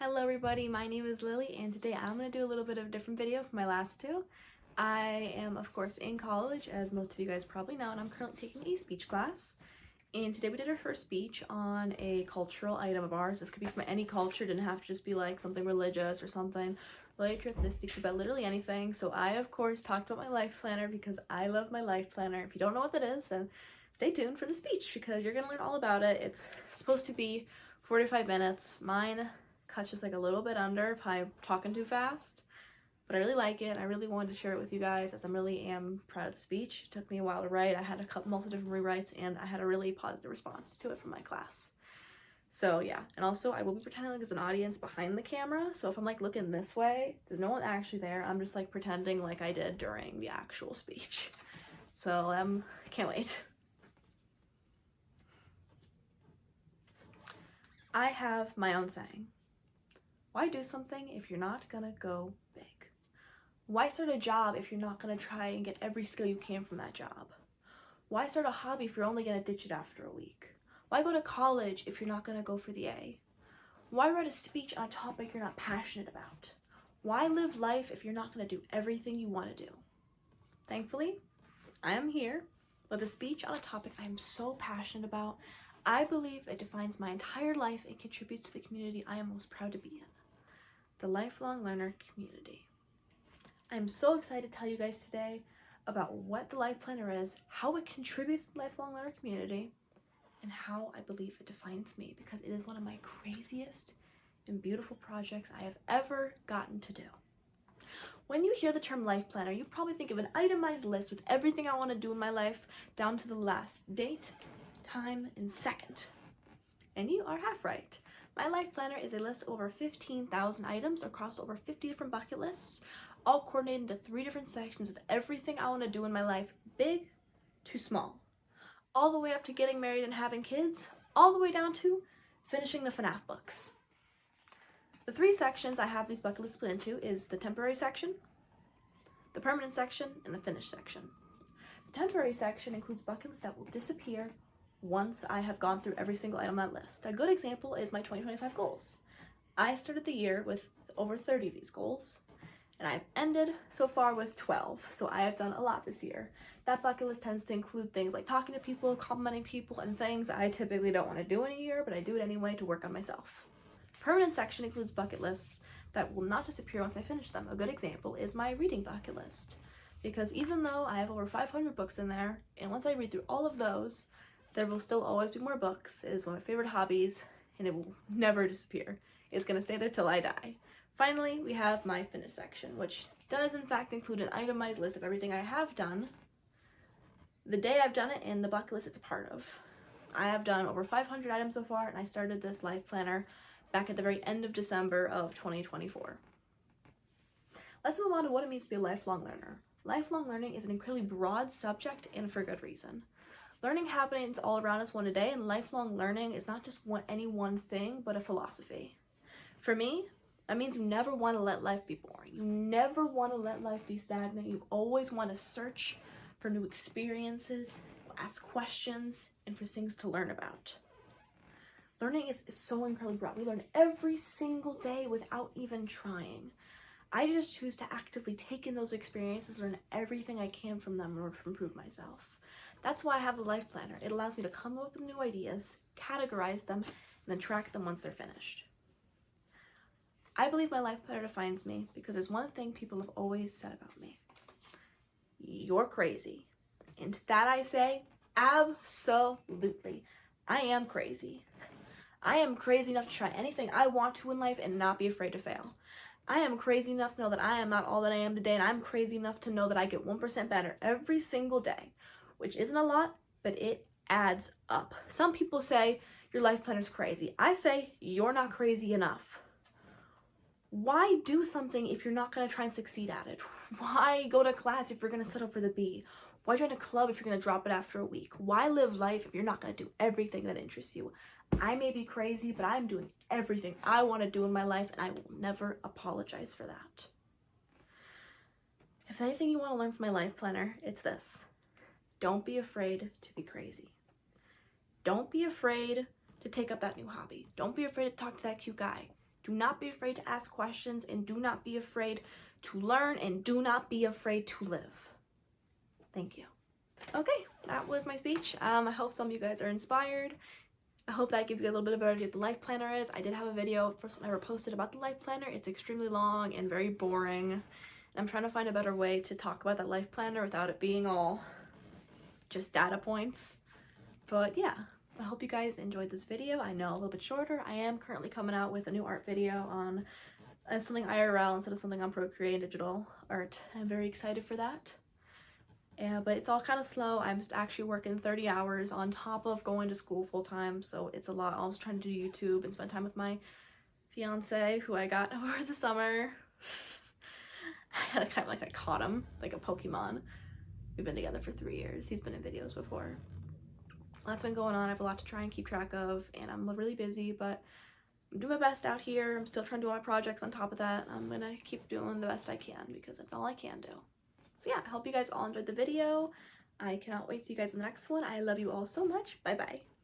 Hello everybody, my name is Lily and today I'm going to do a little bit of a different video from my last two. I am of course in college, as most of you guys probably know, and I'm currently taking a speech class. And today we did our first speech on a cultural item of ours. This could be from any culture, didn't have to just be like something religious or something related to ethnicity, but literally anything. So I of course talked about my life planner because I love my life planner. If you don't know what that is, then stay tuned for the speech because you're going to learn all about it. It's supposed to be 45 minutes. Mine cuts just like a little bit under if I'm talking too fast, but I really like it. I really wanted to share it with you guys as I really am proud of the speech. It took me a while to write. I had multiple different rewrites and I had a really positive response to it from my class. So yeah, and also I will be pretending like there's an audience behind the camera, so if I'm like looking this way, there's no one actually there. I'm just like pretending like I did during the actual speech. So can't wait. I have my own saying. Why do something if you're not gonna go big? Why start a job if you're not gonna try and get every skill you can from that job? Why start a hobby if you're only gonna ditch it after a week? Why go to college if you're not gonna go for the A? Why write a speech on a topic you're not passionate about? Why live life if you're not gonna do everything you wanna do? Thankfully, I am here with a speech on a topic I am so passionate about. I believe it defines my entire life and contributes to the community I am most proud to be in. The Lifelong Learner community. I'm so excited to tell you guys today about what the Life Planner is, how it contributes to the Lifelong Learner community, and how I believe it defines me because it is one of my craziest and beautiful projects I have ever gotten to do. When you hear the term Life Planner, you probably think of an itemized list with everything I want to do in my life down to the last date, time, and second. And you are half right. My life planner is a list of over 15,000 items across over 50 different bucket lists, all coordinated into 3 different sections with everything I want to do in my life, big to small. All the way up to getting married and having kids, all the way down to finishing the FNAF books. The 3 sections I have these bucket lists split into is the temporary section, the permanent section, and the finished section. The temporary section includes bucket lists that will disappear once I have gone through every single item on that list. A good example is my 2025 goals. I started the year with over 30 of these goals, and I've ended so far with 12, so I have done a lot this year. That bucket list tends to include things like talking to people, complimenting people, and things I typically don't want to do in a year, but I do it anyway to work on myself. Permanent section includes bucket lists that will not disappear once I finish them. A good example is my reading bucket list, because even though I have over 500 books in there, and once I read through all of those, there will still always be more books. It is one of my favorite hobbies, and it will never disappear. It's going to stay there till I die. Finally, we have my finished section, which does in fact include an itemized list of everything I have done, the day I've done it, and the bucket list it's a part of. I have done over 500 items so far, and I started this life planner back at the very end of December of 2024. Let's move on to what it means to be a lifelong learner. Lifelong learning is an incredibly broad subject, and for good reason. Learning happens all around us one day, and lifelong learning is not just any one thing, but a philosophy. For me, that means you never want to let life be boring. You never want to let life be stagnant. You always want to search for new experiences, ask questions, and for things to learn about. Learning is so incredibly broad. We learn every single day without even trying. I just choose to actively take in those experiences, learn everything I can from them in order to improve myself. That's why I have the life planner. It allows me to come up with new ideas, categorize them, and then track them once they're finished. I believe my life planner defines me because there's one thing people have always said about me. You're crazy. And to that I say, absolutely. I am crazy. I am crazy enough to try anything I want to in life and not be afraid to fail. I am crazy enough to know that I am not all that I am today, and I'm crazy enough to know that I get 1% better every single day. Which isn't a lot, but it adds up. Some people say your life planner's crazy. I say you're not crazy enough. Why do something if you're not going to try and succeed at it? Why go to class if you're going to settle for the B? Why join a club if you're going to drop it after a week? Why live life if you're not going to do everything that interests you? I may be crazy, but I'm doing everything I want to do in my life, and I will never apologize for that. If anything you want to learn from my life planner, it's this. Don't be afraid to be crazy. Don't be afraid to take up that new hobby. Don't be afraid to talk to that cute guy. Do not be afraid to ask questions, and do not be afraid to learn, and do not be afraid to live. Thank you. Okay, that was my speech. I hope some of you guys are inspired. I hope that gives you a little bit of an idea what the life planner is. I did have a video, first one I ever posted, about the life planner. It's extremely long and very boring. And I'm trying to find a better way to talk about that life planner without it being all just data points. But yeah, I hope you guys enjoyed this video. I know a little bit shorter. I am currently coming out with a new art video on something IRL instead of something on Procreate digital art. I'm very excited for that. Yeah, but it's all kind of slow. I'm actually working 30 hours on top of going to school full time, so it's a lot. I was trying to do YouTube and spend time with my fiance, who I got over the summer. I kind of like I caught him like a Pokemon. We've been together for 3 years. He's been in videos before. That's been going on. I have a lot to try and keep track of, and I'm really busy, but I'm doing my best out here. I'm still trying to do all my projects on top of that. I'm gonna keep doing the best I can because that's all I can do. So yeah, I hope you guys all enjoyed the video. I cannot wait to see you guys in the next one. I love you all so much. Bye bye.